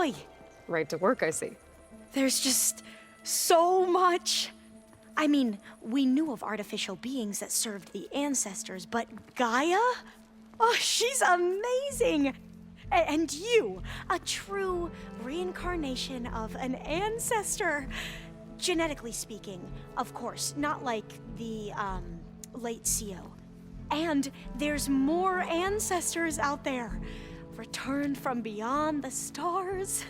boy. Right to work, I see. There's just so much. I mean, we knew of artificial beings that served the ancestors, but Gaia? Oh, she's amazing! And you, a true reincarnation of an ancestor. Genetically speaking, of course, not like the, late CO. And there's more ancestors out there, returned from beyond the stars.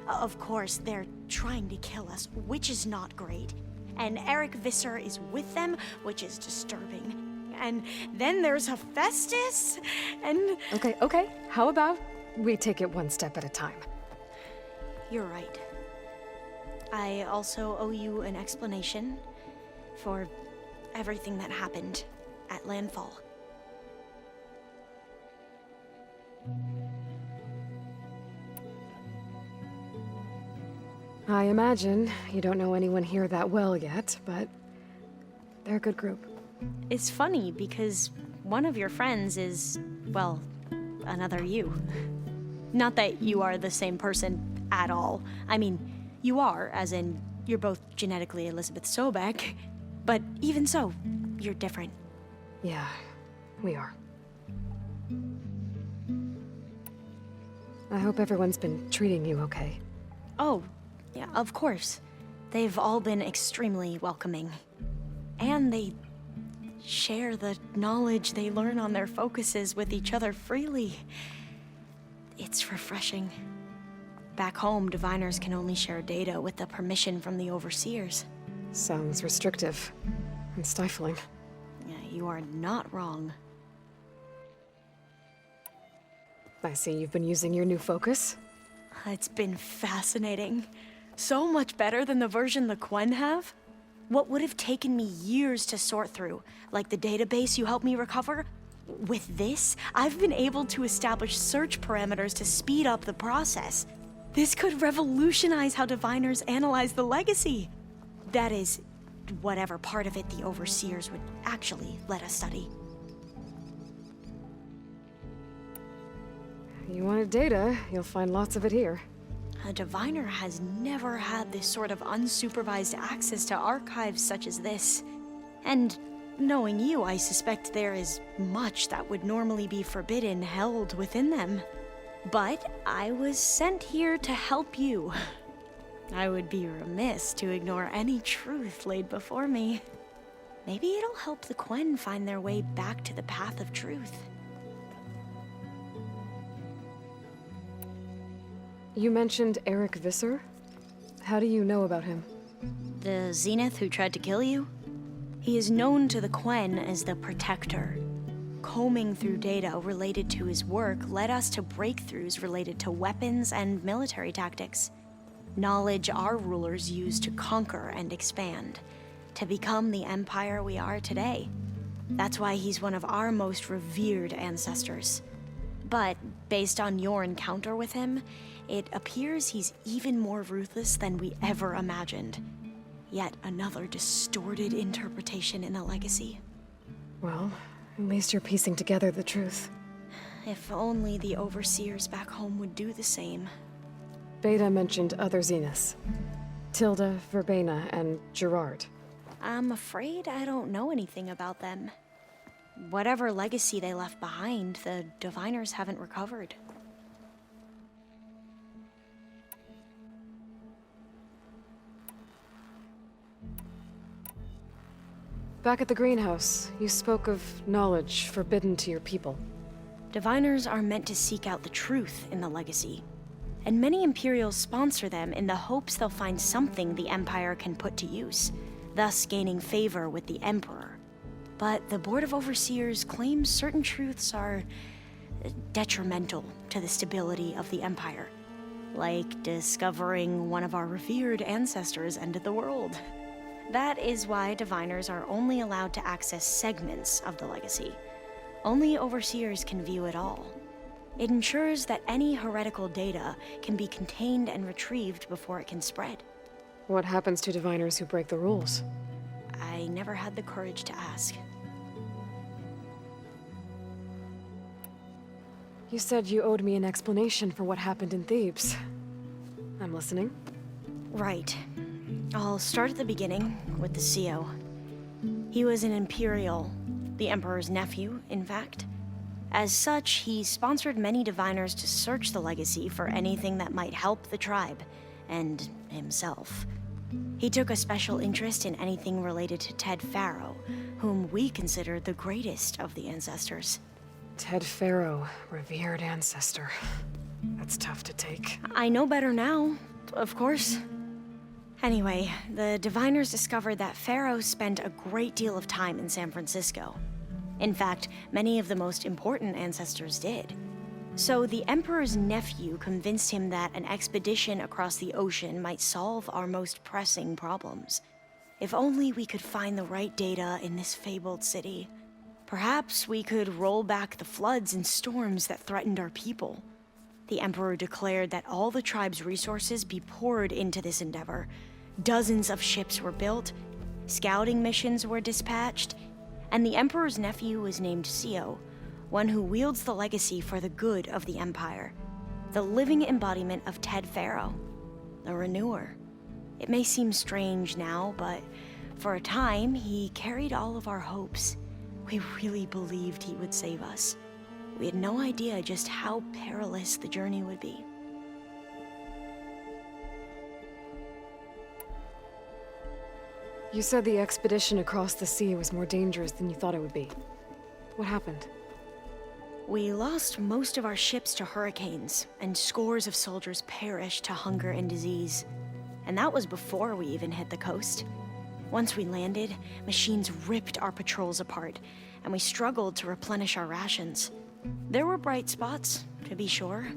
Of course, they're trying to kill us, which is not great. And Eric Visser is with them, which is disturbing. And then there's Hephaestus, and... Okay. How about we take it one step at a time? You're right. I also owe you an explanation for everything that happened at Landfall. I imagine you don't know anyone here that well yet, but they're a good group. It's funny because one of your friends is, well, another you. Not that you are the same person at all. I mean, you are, as in, you're both genetically Elizabeth Sobek, but even so, you're different. Yeah, we are. I hope everyone's been treating you okay. Oh, yeah, of course. They've all been extremely welcoming. And they share the knowledge they learn on their focuses with each other freely. It's refreshing. Back home, diviners can only share data with the permission from the overseers. Sounds restrictive and stifling. Yeah, you are not wrong. I see you've been using your new focus. It's been fascinating. So much better than the version the Quen have. What would have taken me years to sort through, like the database you helped me recover, with this, I've been able to establish search parameters to speed up the process. This could revolutionize how diviners analyze the legacy. That is, whatever part of it the overseers would actually let us study. You wanted data, you'll find lots of it here. A diviner has never had this sort of unsupervised access to archives such as this. And knowing you, I suspect there is much that would normally be forbidden held within them. But I was sent here to help you. I would be remiss to ignore any truth laid before me. Maybe it'll help the Quen find their way back to the path of truth. You mentioned Eric Visser? How do you know about him? The Zenith who tried to kill you? He is known to the Quen as the Protector. Combing through data related to his work led us to breakthroughs related to weapons and military tactics. Knowledge our rulers used to conquer and expand, to become the empire we are today. That's why he's one of our most revered ancestors. But based on your encounter with him, it appears he's even more ruthless than we ever imagined. Yet another distorted interpretation in the legacy. Well, at least you're piecing together the truth. If only the overseers back home would do the same. Beta mentioned other Zeniths. Tilda, Verbena, and Gerard. I'm afraid I don't know anything about them. Whatever legacy they left behind, the diviners haven't recovered. Back at the greenhouse, you spoke of knowledge forbidden to your people. Diviners are meant to seek out the truth in the legacy, and many Imperials sponsor them in the hopes they'll find something the Empire can put to use, thus gaining favor with the Emperor. But the Board of Overseers claims certain truths are detrimental to the stability of the Empire, like discovering one of our revered ancestors ended the world. That is why diviners are only allowed to access segments of the legacy. Only overseers can view it all. It ensures that any heretical data can be contained and retrieved before it can spread. What happens to diviners who break the rules? I never had the courage to ask. You said you owed me an explanation for what happened in Thebes. I'm listening. Right. I'll start at the beginning with the CEO. He was an Imperial, the Emperor's nephew, in fact. As such, he sponsored many diviners to search the legacy for anything that might help the tribe, and himself. He took a special interest in anything related to Ted Faro, whom we consider the greatest of the ancestors. Ted Faro, revered ancestor. That's tough to take. I know better now, of course. Anyway, the diviners discovered that Faro spent a great deal of time in San Francisco. In fact, many of the most important ancestors did. So the Emperor's nephew convinced him that an expedition across the ocean might solve our most pressing problems. If only we could find the right data in this fabled city. Perhaps we could roll back the floods and storms that threatened our people. The Emperor declared that all the tribe's resources be poured into this endeavor. Dozens of ships were built, scouting missions were dispatched, and the Emperor's nephew was named CEO, one who wields the legacy for the good of the Empire. The living embodiment of Ted Faro, the Renewer. It may seem strange now, but for a time, he carried all of our hopes. We really believed he would save us. We had no idea just how perilous the journey would be. You said the expedition across the sea was more dangerous than you thought it would be. What happened? We lost most of our ships to hurricanes, and scores of soldiers perished to hunger and disease. And that was before we even hit the coast. Once we landed, machines ripped our patrols apart, and we struggled to replenish our rations. There were bright spots, to be sure.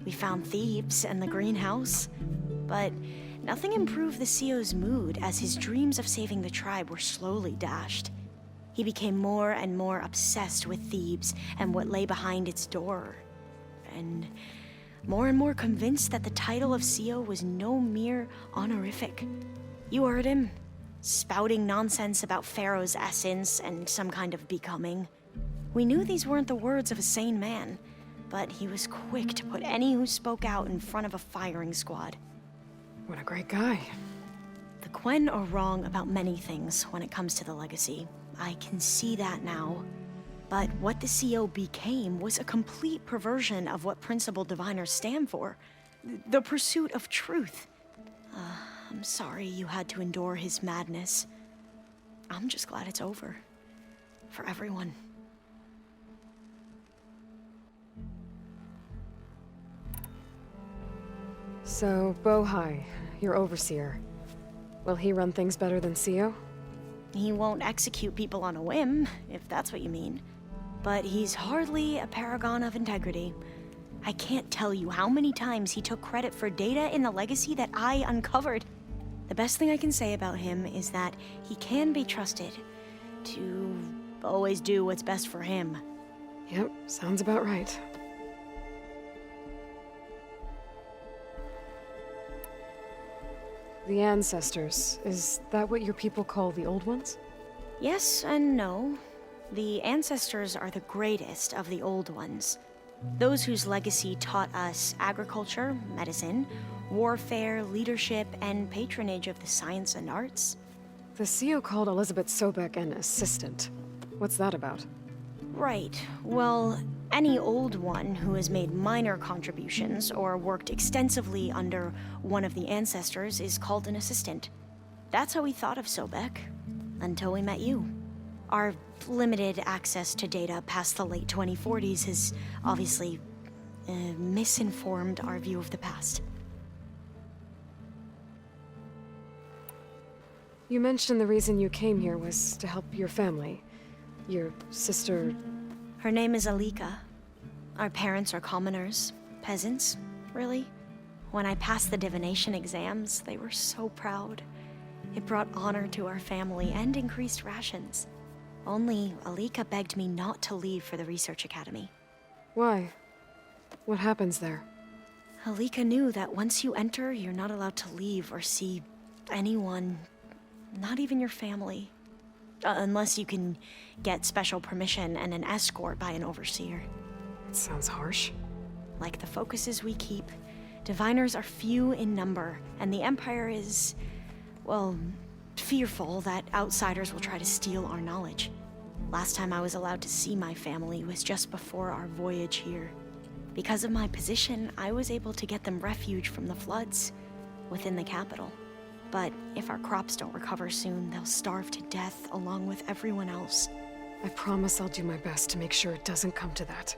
We found Thebes and the greenhouse, but nothing improved the CEO's mood as his dreams of saving the tribe were slowly dashed. He became more and more obsessed with Thebes and what lay behind its door, and more convinced that the title of CEO was no mere honorific. You heard him, spouting nonsense about Pharaoh's essence and some kind of becoming. We knew these weren't the words of a sane man, but he was quick to put any who spoke out in front of a firing squad. What a great guy. The Quen are wrong about many things when it comes to the legacy. I can see that now. But what the CEO became was a complete perversion of what principled diviners stand for. The pursuit of truth. I'm sorry you had to endure his madness. I'm just glad it's over. For everyone. So, Bohai, your overseer. Will he run things better than CEO? He won't execute people on a whim, if that's what you mean. But he's hardly a paragon of integrity. I can't tell you how many times he took credit for data in the legacy that I uncovered. The best thing I can say about him is that he can be trusted to always do what's best for him. Yep, sounds about right. The ancestors, is that what your people call the old ones? Yes and no. The ancestors are the greatest of the old ones. Those whose legacy taught us agriculture, medicine, warfare, leadership, and patronage of the science and arts. The CEO called Elizabeth Sobek an assistant. What's that about? Right. Well, any old one who has made minor contributions or worked extensively under one of the ancestors is called an assistant. That's how we thought of Sobek, until we met you. Our limited access to data past the late 2040s has obviously misinformed our view of the past. You mentioned the reason you came here was to help your family. Your sister... Her name is Alika. Our parents are commoners, peasants, really. When I passed the divination exams, they were so proud. It brought honor to our family and increased rations. Only Alika begged me not to leave for the research academy. Why? What happens there? Alika knew that once you enter, you're not allowed to leave or see anyone, not even your family. Unless you can get special permission and an escort by an overseer. It sounds harsh. Like the focuses we keep, Diviners are few in number, and the Empire is, well, fearful that outsiders will try to steal our knowledge. Last time I was allowed to see my family was just before our voyage here. Because of my position, I was able to get them refuge from the floods within the capital. But if our crops don't recover soon, they'll starve to death along with everyone else. I promise I'll do my best to make sure it doesn't come to that.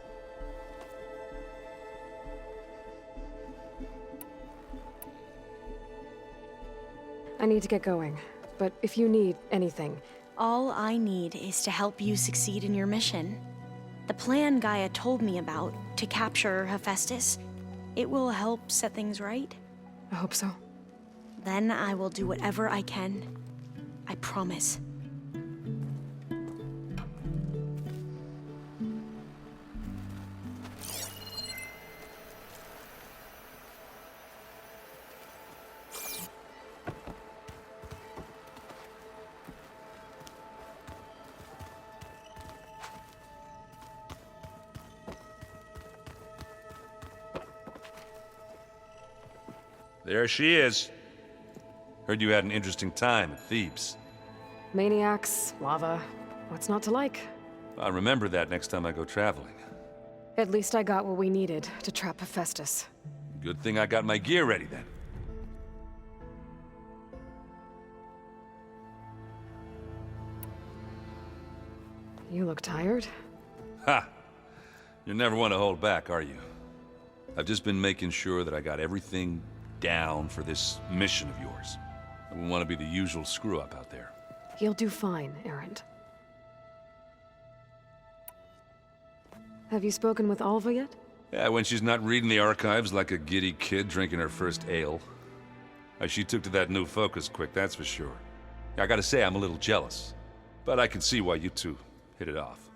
I need to get going, but if you need anything... All I need is to help you succeed in your mission. The plan Gaia told me about, to capture Hephaestus, it will help set things right. I hope so. Then I will do whatever I can. I promise. There she is. Heard you had an interesting time at Thebes. Maniacs, lava, what's not to like? I'll remember that next time I go traveling. At least I got what we needed to trap Hephaestus. Good thing I got my gear ready then. You look tired. Ha! You never want to hold back, are you? I've just been making sure that I got everything down for this mission of yours. I wouldn't want to be the usual screw-up out there. You'll do fine, Errant. Have you spoken with Alva yet? Yeah, when she's not reading the archives like a giddy kid drinking her first ale. She took to that new focus quick, that's for sure. I gotta say, I'm a little jealous. But I can see why you two hit it off.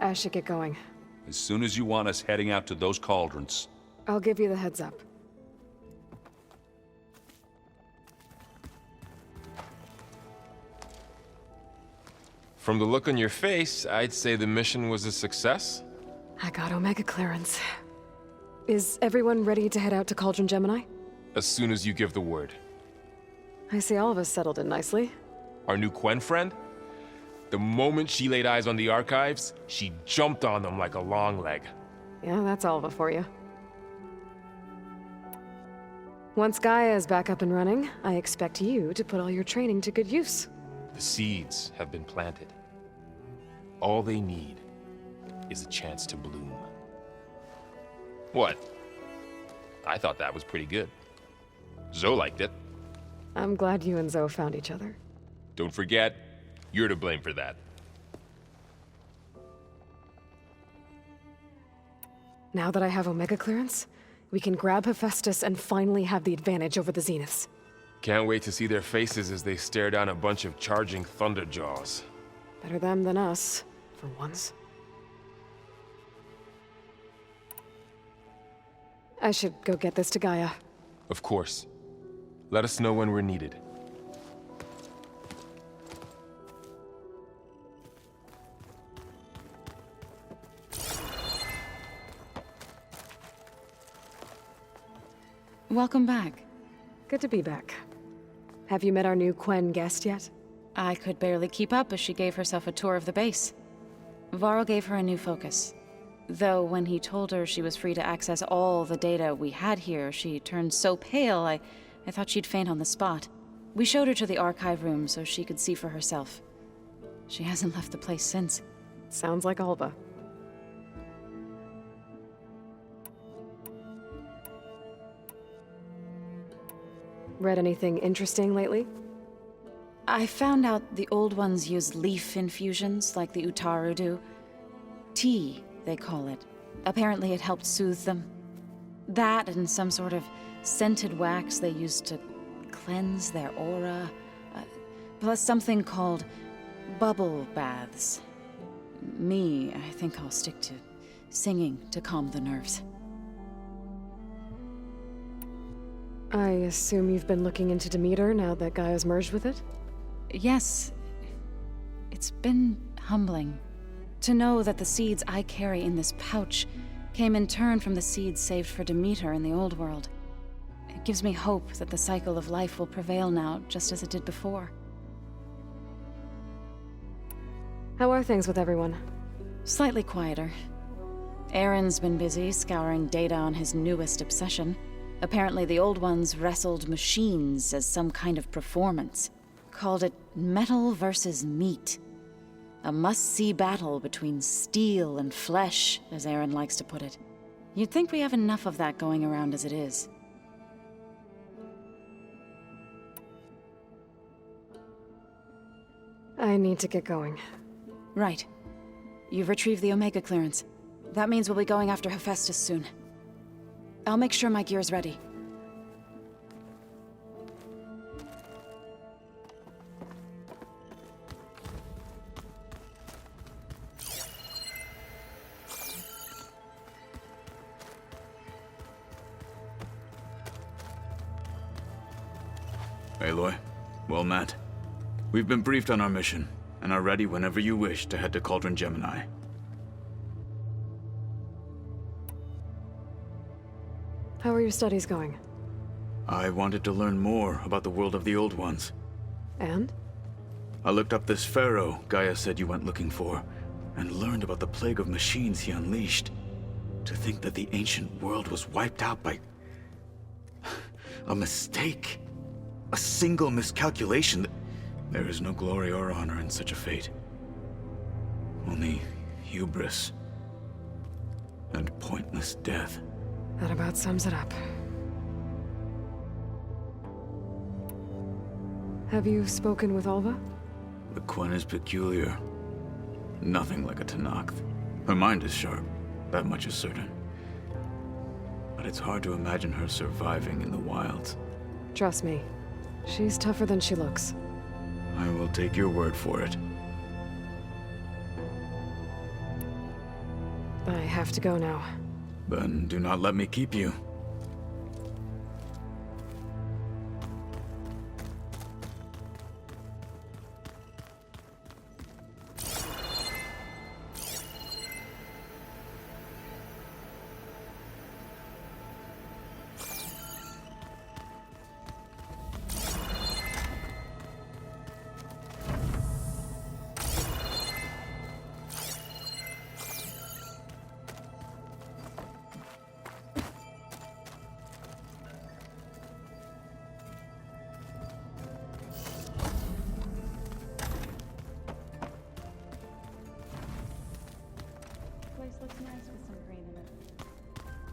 I should get going. As soon as you want us heading out to those cauldrons. I'll give you the heads up. From the look on your face, I'd say the mission was a success. I got Omega clearance. Is everyone ready to head out to Cauldron Gemini? As soon as you give the word. I see all of us settled in nicely. Our new Quen friend? The moment she laid eyes on the archives, she jumped on them like a long leg. Yeah, that's Alva for you. Once Gaia is back up and running, I expect you to put all your training to good use. The seeds have been planted. All they need is a chance to bloom. What? I thought that was pretty good. Zoe liked it. I'm glad you and Zoe found each other. Don't forget, you're to blame for that. Now that I have Omega clearance, we can grab Hephaestus and finally have the advantage over the Zeniths. Can't wait to see their faces as they stare down a bunch of charging Thunderjaws. Better them than us, for once. I should go get this to Gaia. Of course. Let us know when we're needed. Welcome back. Good to be back. Have you met our new Quen guest yet? I could barely keep up as she gave herself a tour of the base. Varl gave her a new focus. Though when he told her she was free to access all the data we had here, she turned so pale I thought she'd faint on the spot. We showed her to the archive room so she could see for herself. She hasn't left the place since. Sounds like Alva. Read anything interesting lately? I found out the old ones use leaf infusions like the Utaru do. Tea, they call it. Apparently it helped soothe them. That and some sort of scented wax they used to cleanse their aura. Plus something called bubble baths. Me, I think I'll stick to singing to calm the nerves. I assume you've been looking into Demeter now that Gaia's merged with it? Yes. It's been humbling. To know that the seeds I carry in this pouch came in turn from the seeds saved for Demeter in the old world. It gives me hope that the cycle of life will prevail now, just as it did before. How are things with everyone? Slightly quieter. Aaron's been busy scouring data on his newest obsession. Apparently the old ones wrestled machines as some kind of performance. Called it metal versus meat. A must-see battle between steel and flesh, as Aaron likes to put it. You'd think we have enough of that going around as it is. I need to get going. Right. You've retrieved the Omega clearance. That means we'll be going after Hephaestus soon. I'll make sure my gear's ready. Aloy, well met. We've been briefed on our mission, and are ready whenever you wish to head to Cauldron Gemini. How are your studies going? I wanted to learn more about the world of the Old Ones. And? I looked up this pharaoh Gaia said you went looking for, and learned about the plague of machines he unleashed. To think that the ancient world was wiped out by a mistake. A single miscalculation. There is no glory or honor in such a fate. Only hubris and pointless death. That about sums it up. Have you spoken with Alva? The Quen is peculiar. Nothing like a Tenakth. Her mind is sharp, that much is certain. But it's hard to imagine her surviving in the wilds. Trust me, she's tougher than she looks. I will take your word for it. I have to go now. Then do not let me keep you.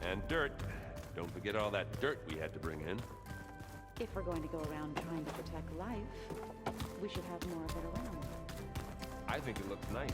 And dirt. Don't forget all that dirt we had to bring in. If we're going to go around trying to protect life, we should have more of it around. I think it looks nice.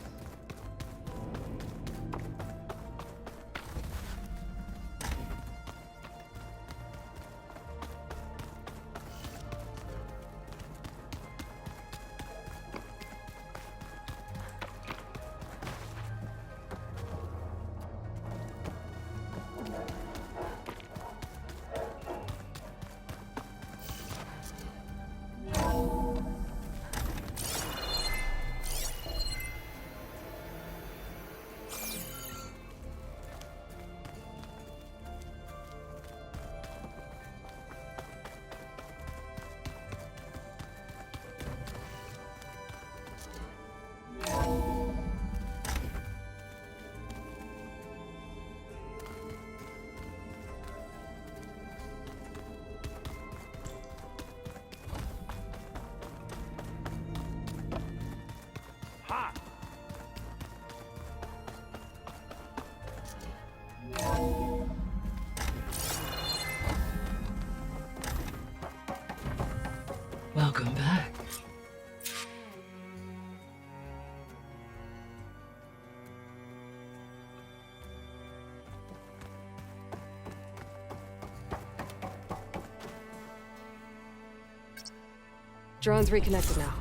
Welcome back. Drone's reconnected now.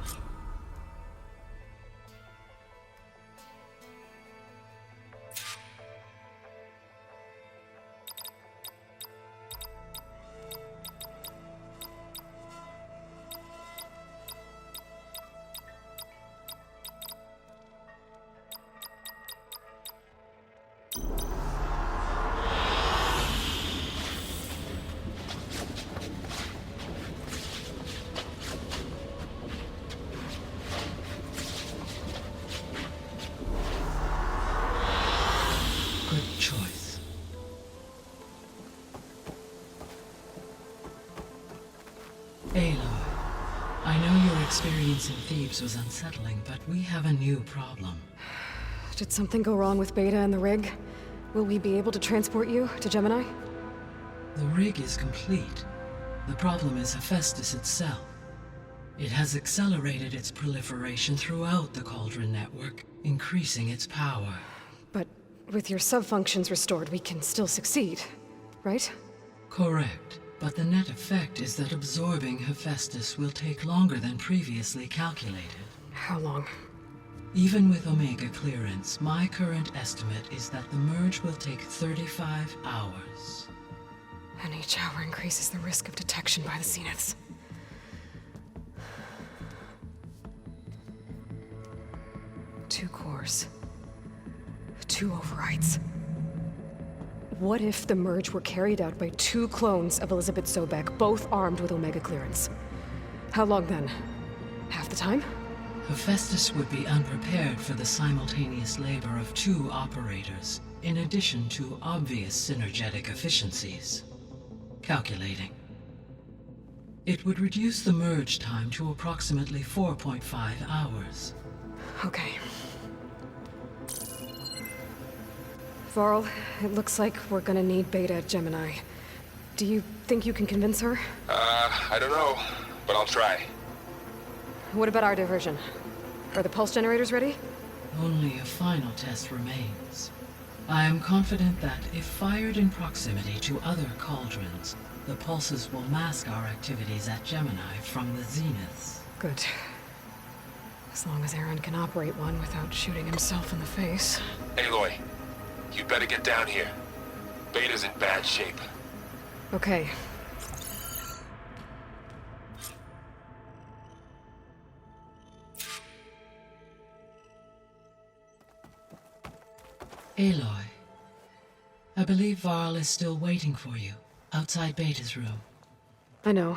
good choice. Aloy, I know your experience in Thebes was unsettling, but we have a new problem. Did something go wrong with Beta and the rig? Will we be able to transport you to Gemini? The rig is complete. The problem is Hephaestus itself. It has accelerated its proliferation throughout the Cauldron network, increasing its power. But with your sub-functions restored, we can still succeed, right? Correct, but the net effect is that absorbing Hephaestus will take longer than previously calculated. How long? Even with Omega clearance, my current estimate is that the merge will take 35 hours. And each hour increases the risk of detection by the Zeniths. 2 cores. 2 overrides. What if the merge were carried out by 2 clones of Elizabeth Sobek, both armed with Omega clearance? How long then? Half the time? Hephaestus would be unprepared for the simultaneous labor of 2 operators, in addition to obvious synergetic efficiencies. Calculating. It would reduce the merge time to approximately 4.5 hours. Okay. Varl, it looks like we're gonna need Beta at Gemini. Do you think you can convince her? I don't know, but I'll try. What about our diversion? Are the pulse generators ready? Only a final test remains. I am confident that if fired in proximity to other cauldrons, the pulses will mask our activities at Gemini from the Zeniths. Good. As long as Aaron can operate one without shooting himself in the face. Aloy, you better get down here. Beta's in bad shape. Okay. Aloy, I believe Varl is still waiting for you, outside Beta's room. I know.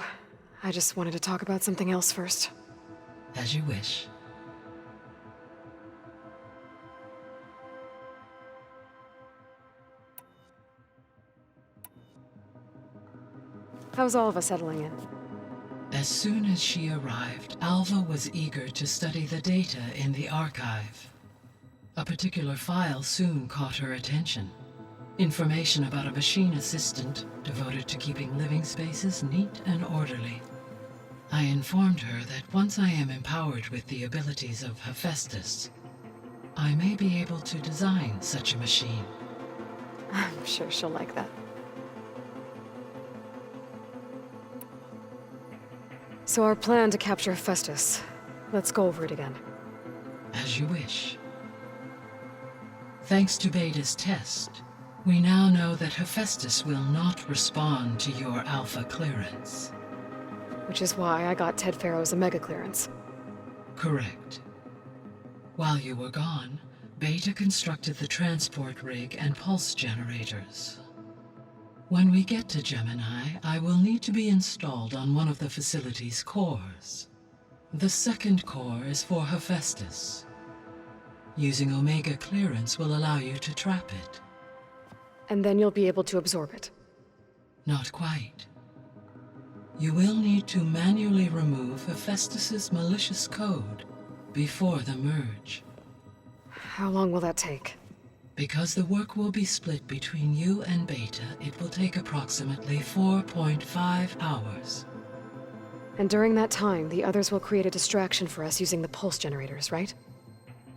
I just wanted to talk about something else first. As you wish. How's all of us settling in? As soon as she arrived, Alva was eager to study the data in the archive. A particular file soon caught her attention. Information about a machine assistant devoted to keeping living spaces neat and orderly. I informed her that once I am empowered with the abilities of Hephaestus, I may be able to design such a machine. I'm sure she'll like that. So our plan to capture Hephaestus. Let's go over it again. As you wish. Thanks to Beta's test, we now know that Hephaestus will not respond to your Alpha clearance. Which is why I got Ted Farrow's Omega clearance. Correct. While you were gone, Beta constructed the transport rig and pulse generators. When we get to Gemini, I will need to be installed on one of the facility's cores. The second core is for Hephaestus. Using Omega clearance will allow you to trap it. And then you'll be able to absorb it. Not quite. You will need to manually remove Hephaestus's malicious code before the merge. How long will that take? Because the work will be split between you and Beta, it will take approximately 4.5 hours. And during that time, the others will create a distraction for us using the pulse generators, right?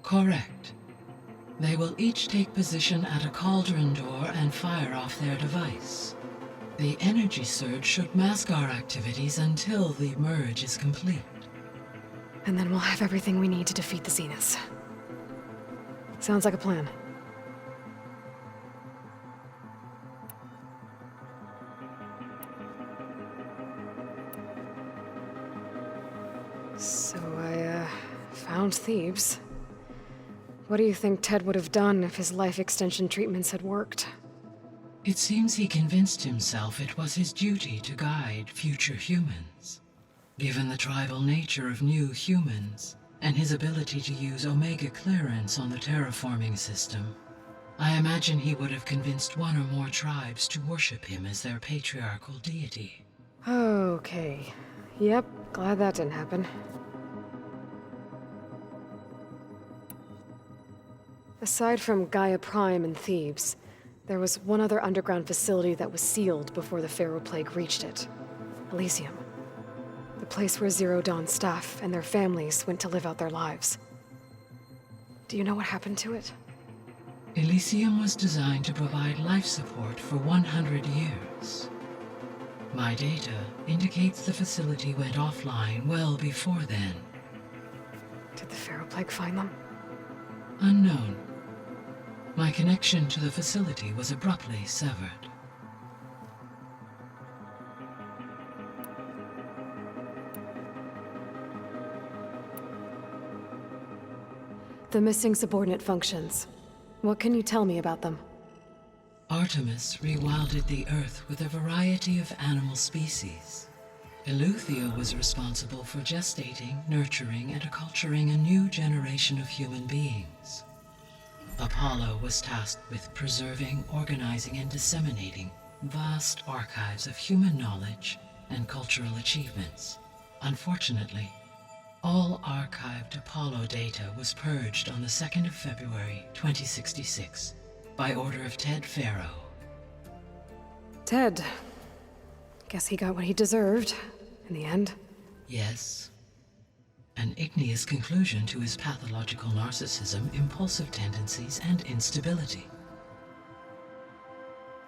Correct. They will each take position at a cauldron door and fire off their device. The energy surge should mask our activities until the merge is complete. And then we'll have everything we need to defeat the Zeniths. Sounds like a plan. So I, found Thebes. What do you think Ted would have done if his life extension treatments had worked? It seems he convinced himself it was his duty to guide future humans. Given the tribal nature of new humans, and his ability to use Omega clearance on the terraforming system, I imagine he would have convinced one or more tribes to worship him as their patriarchal deity. Okay. Yep, glad that didn't happen. Aside from Gaia Prime and Thebes, there was one other underground facility that was sealed before the Pharaoh Plague reached it. Elysium. The place where Zero Dawn staff and their families went to live out their lives. Do you know what happened to it? Elysium was designed to provide life support for 100 years. My data indicates the facility went offline well before then. Did the Pharaoh Plague find them? Unknown. My connection to the facility was abruptly severed. The missing subordinate functions. What can you tell me about them? Artemis rewilded the Earth with a variety of animal species. Eleuthia was responsible for gestating, nurturing, and acculturating a new generation of human beings. Apollo was tasked with preserving, organizing, and disseminating vast archives of human knowledge and cultural achievements. Unfortunately, all archived Apollo data was purged on the 2nd of February, 2066, by order of Ted Pharaoh. Ted. Guess he got what he deserved, in the end. Yes. An igneous conclusion to his pathological narcissism, impulsive tendencies, and instability.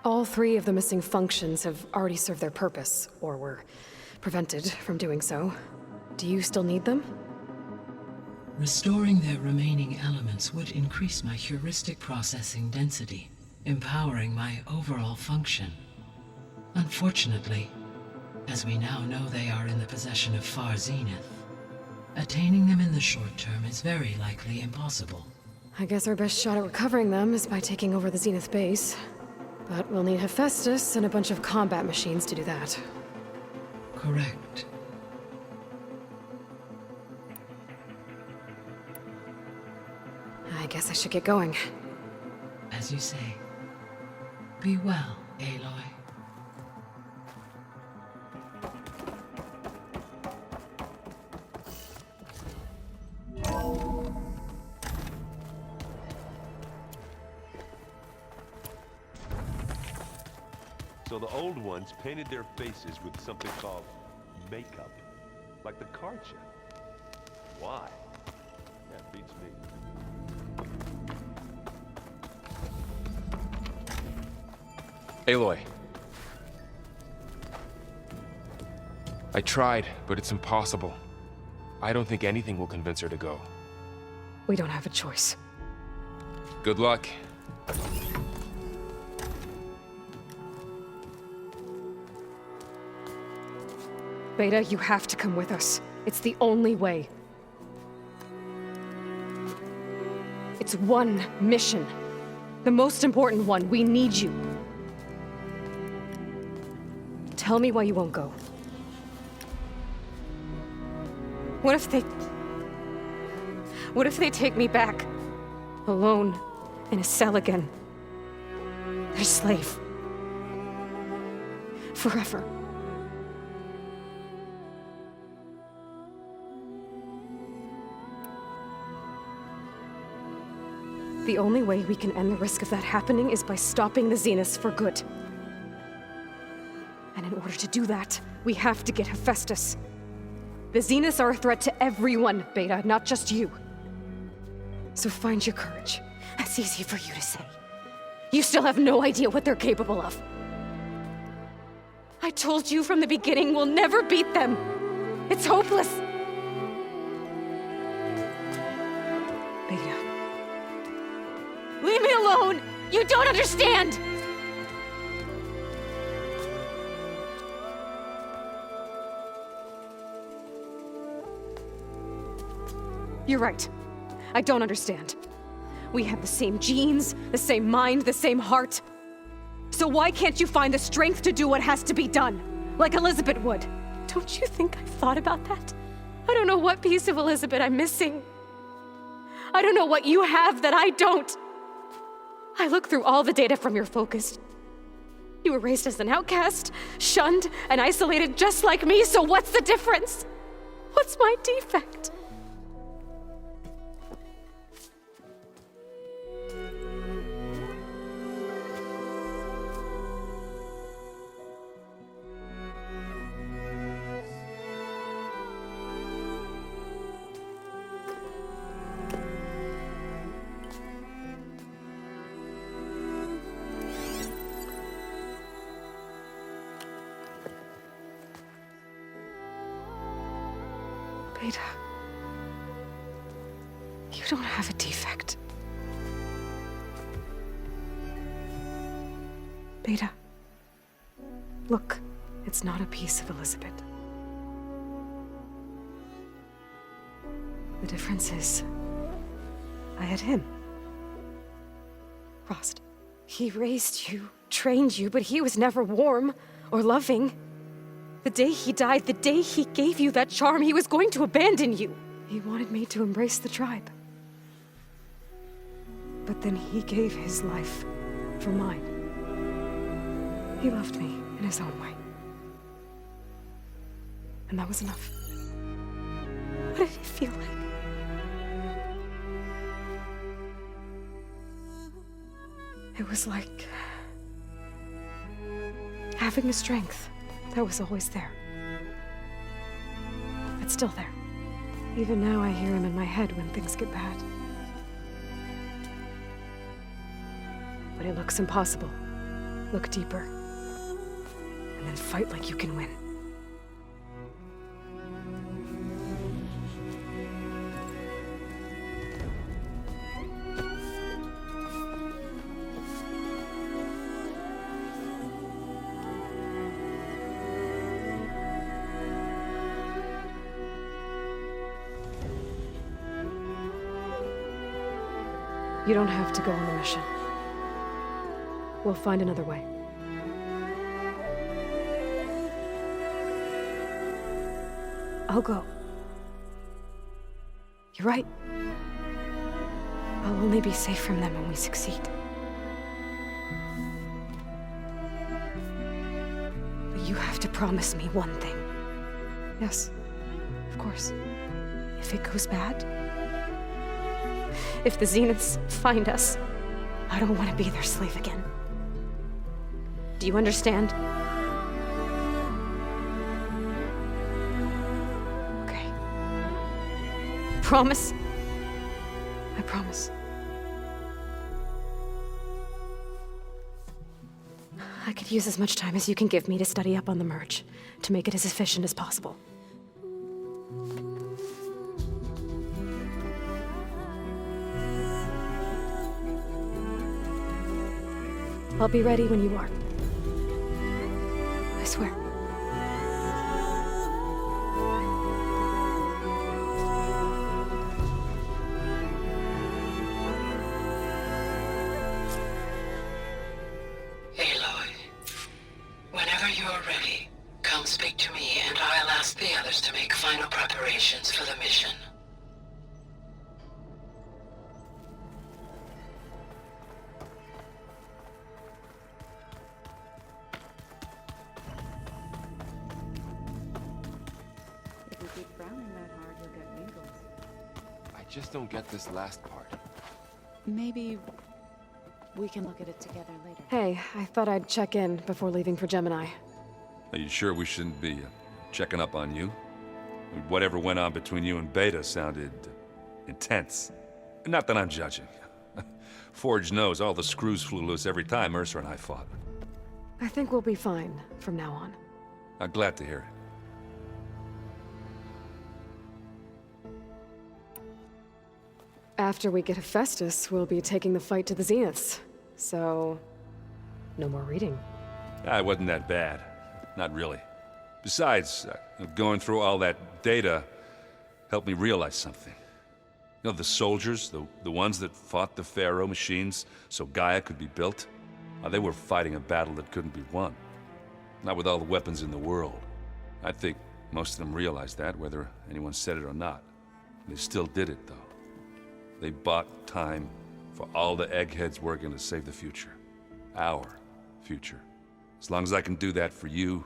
All 3 of the missing functions have already served their purpose, or were prevented from doing so. Do you still need them? Restoring their remaining elements would increase my heuristic processing density, empowering my overall function. Unfortunately, as we now know they are in the possession of Far Zenith, attaining them in the short term is very likely impossible. I guess our best shot at recovering them is by taking over the Zenith base. But we'll need Hephaestus and a bunch of combat machines to do that. Correct. I guess I should get going. As you say. Be well, Aloy. So the old ones painted their faces with something called makeup, like the card chip. Why? That beats me. Aloy. I tried, but it's impossible. I don't think anything will convince her to go. We don't have a choice. Good luck. Beta, you have to come with us. It's the only way. It's one mission. The most important one. We need you. Tell me why you won't go. What if they take me back? Alone, in a cell again. Their slave. Forever. The only way we can end the risk of that happening is by stopping the Zeniths for good. And in order to do that, we have to get Hephaestus. The Zeniths are a threat to everyone, Beta, not just you. So find your courage. That's easy for you to say. You still have no idea what they're capable of. I told you from the beginning we'll never beat them. It's hopeless. Beta. Leave me alone! You don't understand! You're right. I don't understand. We have the same genes, the same mind, the same heart. So why can't you find the strength to do what has to be done? Like Elizabeth would. Don't you think I've thought about that? I don't know what piece of Elizabeth I'm missing. I don't know what you have that I don't. I looked through all the data from your focus. You were raised as an outcast, shunned, and isolated just like me, so what's the difference? What's my defect? Beta, you don't have a defect. Beta, look, it's not a piece of Elizabeth. The difference is, I had him. Rost. He raised you, trained you, but he was never warm or loving. The day he died, the day he gave you that charm, he was going to abandon you. He wanted me to embrace the tribe. But then he gave his life for mine. He loved me in his own way. And that was enough. What did it feel like? It was like having a strength that was always there. It's still there. Even now I hear him in my head when things get bad. When it looks impossible, look deeper. And then fight like you can win. You don't have to go on the mission. We'll find another way. I'll go. You're right. I'll only be safe from them when we succeed. But you have to promise me one thing. Yes, of course. If it goes bad, if the Zeniths find us, I don't want to be their slave again. Do you understand? Okay. Promise? I promise. I could use as much time as you can give me to study up on the merge, to make it as efficient as possible. I'll be ready when you are. I swear. Aloy, whenever you're ready, come speak to me and I'll ask the others to make final preparations for the mission. I just don't get this last part. Maybe we can look at it together later. Hey, I thought I'd check in before leaving for Gemini. Are you sure we shouldn't be checking up on you? Whatever went on between you and Beta sounded intense. Not that I'm judging. Forge knows all the screws flew loose every time Mercer and I fought. I think we'll be fine from now on. I'm glad to hear it. After we get Hephaestus, we'll be taking the fight to the Zeniths. So, no more reading. It wasn't that bad. Not really. Besides, going through all that data helped me realize something. You know, the soldiers, the ones that fought the Pharaoh machines so Gaia could be built, they were fighting a battle that couldn't be won. Not with all the weapons in the world. I think most of them realized that, whether anyone said it or not. They still did it, though. They bought time for all the eggheads working to save the future. Our future. As long as I can do that for you,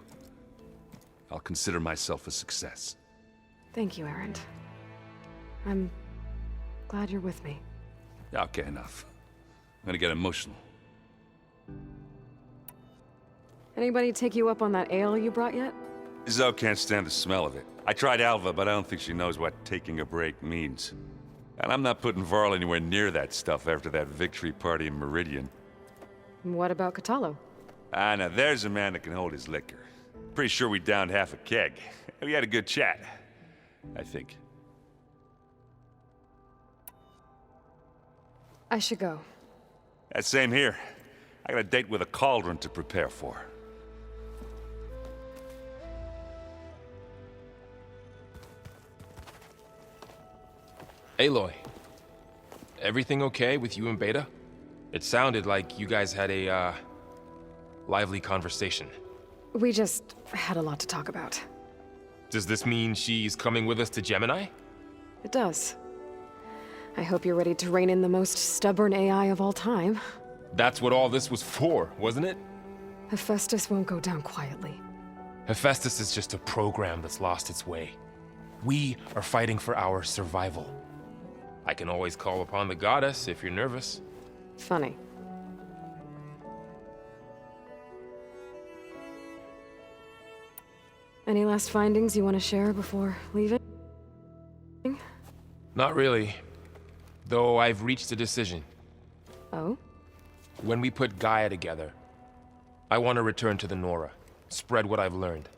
I'll consider myself a success. Thank you, Erend. I'm glad you're with me. Okay, enough. I'm gonna get emotional. Anybody take you up on that ale you brought yet? Zoe can't stand the smell of it. I tried Alva, but I don't think she knows what taking a break means. And I'm not putting Varl anywhere near that stuff after that victory party in Meridian. What about Catalo? Ah, now there's a man that can hold his liquor. Pretty sure we downed half a keg. We had a good chat, I think. I should go. Same here. I got a date with a cauldron to prepare for. Aloy, everything okay with you and Beta? It sounded like you guys had a, lively conversation. We just had a lot to talk about. Does this mean she's coming with us to Gemini? It does. I hope you're ready to rein in the most stubborn AI of all time. That's what all this was for, wasn't it? Hephaestus won't go down quietly. Hephaestus is just a program that's lost its way. We are fighting for our survival. I can always call upon the goddess if you're nervous. Funny. Any last findings you want to share before leaving? Not really. Though I've reached a decision. Oh? When we put Gaia together, I want to return to the Nora. Spread what I've learned.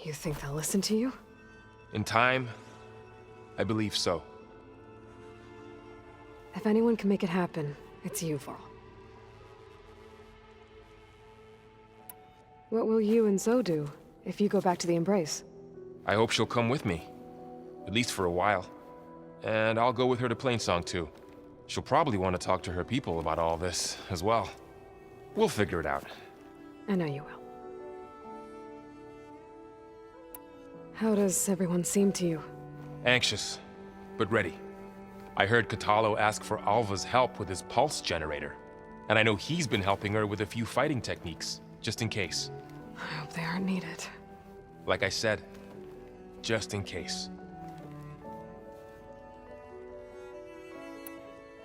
You think they'll listen to you? In time, I believe so. If anyone can make it happen, it's you, Varl. What will you and Zoe do if you go back to the Embrace? I hope she'll come with me. At least for a while. And I'll go with her to Plainsong too. She'll probably want to talk to her people about all this as well. We'll figure it out. I know you will. How does everyone seem to you? Anxious, but ready. I heard Catalo ask for Alva's help with his pulse generator. And I know he's been helping her with a few fighting techniques, just in case. I hope they aren't needed. Like I said, just in case.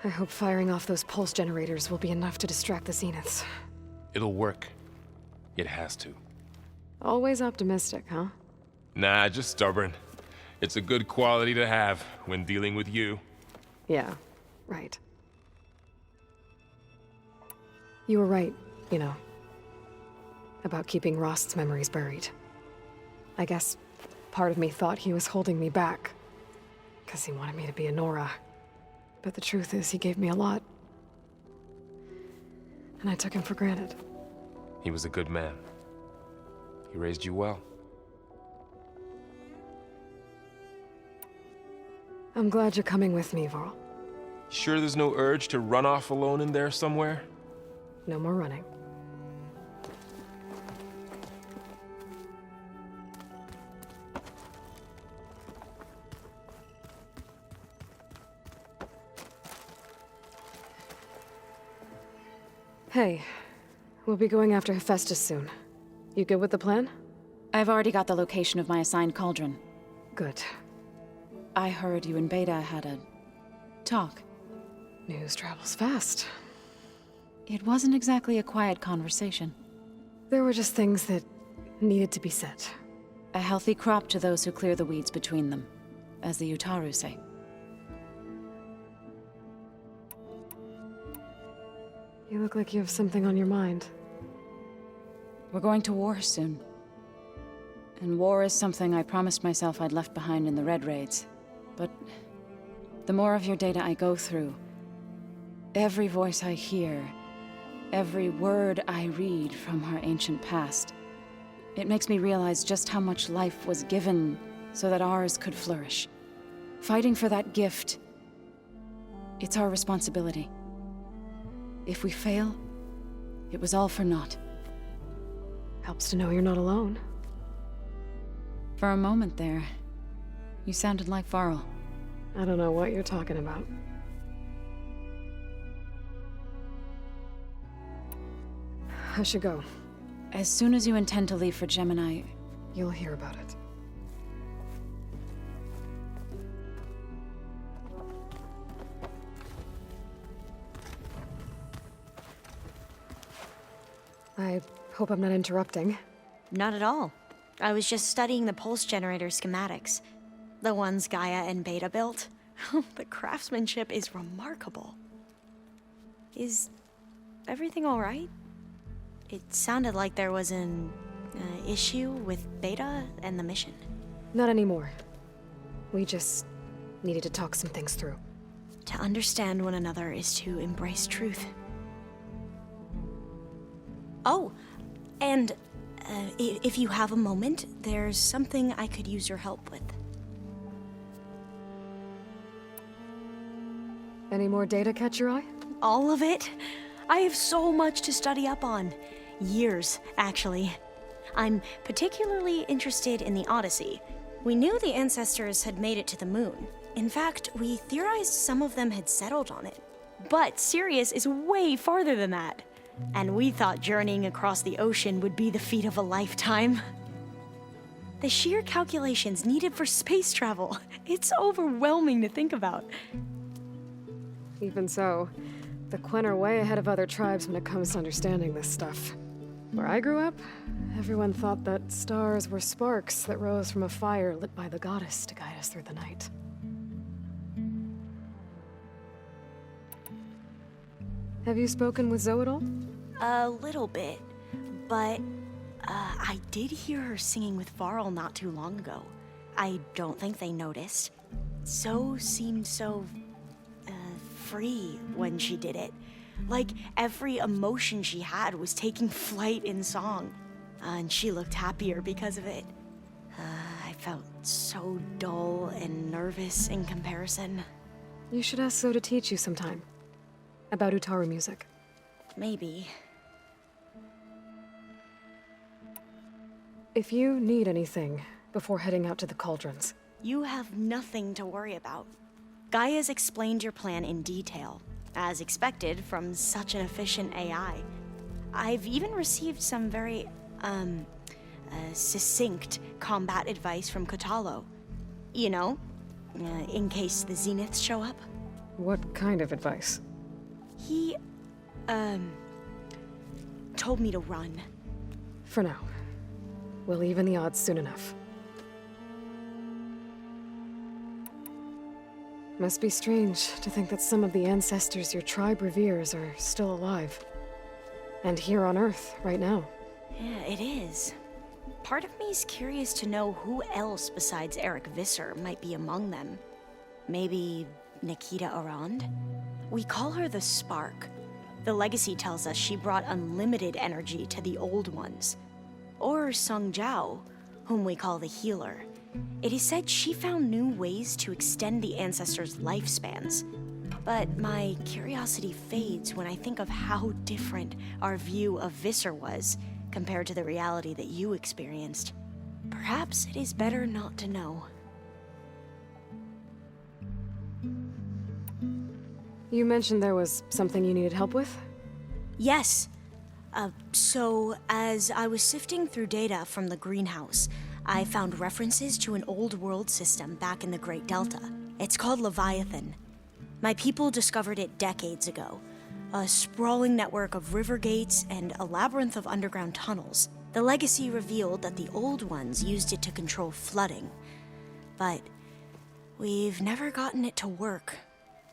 I hope firing off those pulse generators will be enough to distract the Zeniths. It'll work. It has to. Always optimistic, huh? Nah, just stubborn. It's a good quality to have when dealing with you. Yeah, right. You were right, you know. About keeping Rost's memories buried. I guess part of me thought he was holding me back. Because he wanted me to be a Nora. But the truth is, he gave me a lot. And I took him for granted. He was a good man. He raised you well. I'm glad you're coming with me, Varl. Sure there's no urge to run off alone in there somewhere? No more running. Hey, we'll be going after Hephaestus soon. You good with the plan? I've already got the location of my assigned cauldron. Good. I heard you and Beta had a talk. News travels fast. It wasn't exactly a quiet conversation. There were just things that needed to be said. A healthy crop to those who clear the weeds between them, as the Utaru say. You look like you have something on your mind. We're going to war soon. And war is something I promised myself I'd left behind in the Red Raids. But the more of your data I go through, every voice I hear, every word I read from our ancient past, it makes me realize just how much life was given so that ours could flourish. Fighting for that gift, it's our responsibility. If we fail, it was all for naught. Helps to know you're not alone. For a moment there, you sounded like Varl. I don't know what you're talking about. I should go. As soon as you intend to leave for Gemini, You'll hear about it. I hope I'm not interrupting. Not at all. I was just studying the pulse generator schematics. The ones Gaia and Beta built. The craftsmanship is remarkable. Is everything all right? It sounded like there was an issue with Beta and the mission. Not anymore. We just needed to talk some things through. To understand one another is to embrace truth. Oh, and if you have a moment, there's something I could use your help with. Any more data catch your eye? All of it? I have so much to study up on. Years, actually. I'm particularly interested in the Odyssey. We knew the ancestors had made it to the moon. In fact, we theorized some of them had settled on it. But Sirius is way farther than that. And we thought journeying across the ocean would be the feat of a lifetime. The sheer calculations needed for space travel, it's overwhelming to think about. Even so, the Quen are way ahead of other tribes when it comes to understanding this stuff. Where I grew up, everyone thought that stars were sparks that rose from a fire lit by the goddess to guide us through the night. Have you spoken with Zoe at all? A little bit, but I did hear her singing with Varl not too long ago. I don't think they noticed. Zoe seemed so free when she did it. Like every emotion she had was taking flight in song. And she looked happier because of it. I felt so dull and nervous in comparison. You should ask Zoe to teach you sometime. About Utaru music. Maybe. If you need anything before heading out to the cauldrons. You have nothing to worry about. Gaia's explained your plan in detail, as expected from such an efficient AI. I've even received some very, succinct combat advice from Kotalo. You know, in case the Zeniths show up. What kind of advice? He, told me to run. For now. We'll even the odds soon enough. Must be strange to think that some of the ancestors your tribe reveres are still alive. And here on Earth, right now. Yeah, it is. Part of me's curious to know who else besides Eric Visser might be among them. Maybe Nikita Arand? We call her the Spark. The legacy tells us she brought unlimited energy to the old ones. Or Sung Jiao, whom we call the Healer. It is said she found new ways to extend the ancestors' lifespans. But my curiosity fades when I think of how different our view of Visser was compared to the reality that you experienced. Perhaps it is better not to know. You mentioned there was something you needed help with? Yes. So, as I was sifting through data from the greenhouse, I found references to an old world system back in the Great Delta. It's called Leviathan. My people discovered it decades ago. A sprawling network of river gates and a labyrinth of underground tunnels. The legacy revealed that the old ones used it to control flooding. But we've never gotten it to work.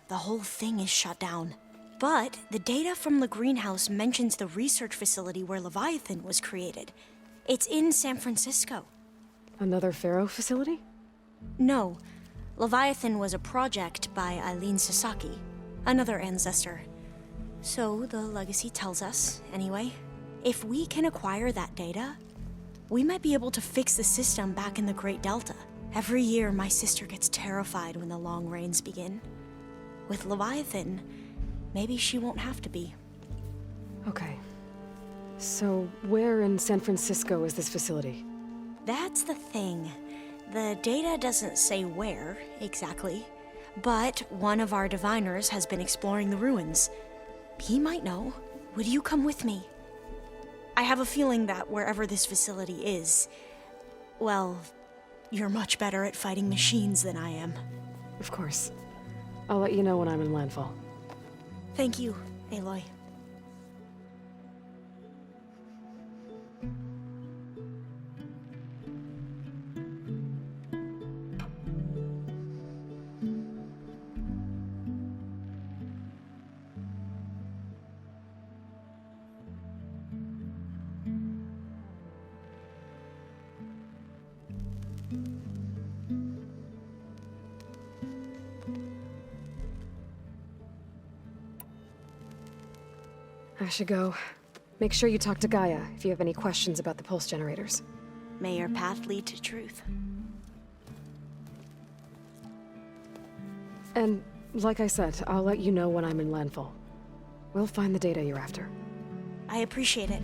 The whole thing is shut down. But the data from the greenhouse mentions the research facility where Leviathan was created. It's in San Francisco. Another Pharaoh facility? No. Leviathan was a project by Eileen Sasaki, another ancestor. So the legacy tells us, anyway. If we can acquire that data, we might be able to fix the system back in the Great Delta. Every year, my sister gets terrified when the long rains begin. With Leviathan, maybe she won't have to be. Okay. So, where in San Francisco is this facility? That's the thing. The data doesn't say where, exactly. But one of our diviners has been exploring the ruins. He might know. Would you come with me? I have a feeling that wherever this facility is, well, you're much better at fighting machines than I am. Of course. I'll let you know when I'm in landfall. Thank you, Aloy. I should go. Make sure you talk to Gaia if you have any questions about the pulse generators. May your path lead to truth. And, like I said, I'll let you know when I'm in landfall. We'll find the data you're after. I appreciate it.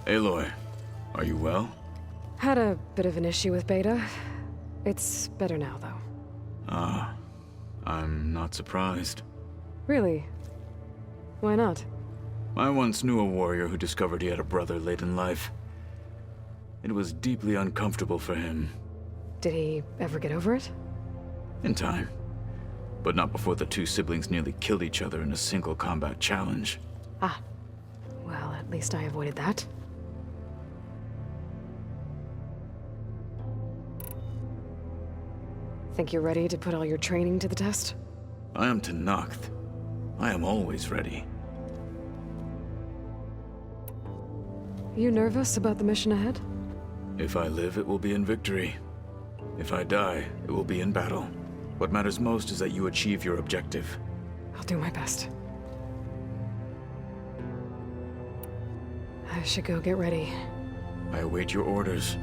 Aloy, are you well? Had a bit of an issue with Beta. It's better now, though. Ah, I'm not surprised. Really? Why not? I once knew a warrior who discovered he had a brother late in life. It was deeply uncomfortable for him. Did he ever get over it? In time. But not before the two siblings nearly killed each other in a single combat challenge. Ah. Well, at least I avoided that. Think you're ready to put all your training to the test? I am Tenakth. I am always ready. You nervous about the mission ahead? If I live, it will be in victory. If I die, it will be in battle. What matters most is that you achieve your objective. I'll do my best. I should go get ready. I await your orders.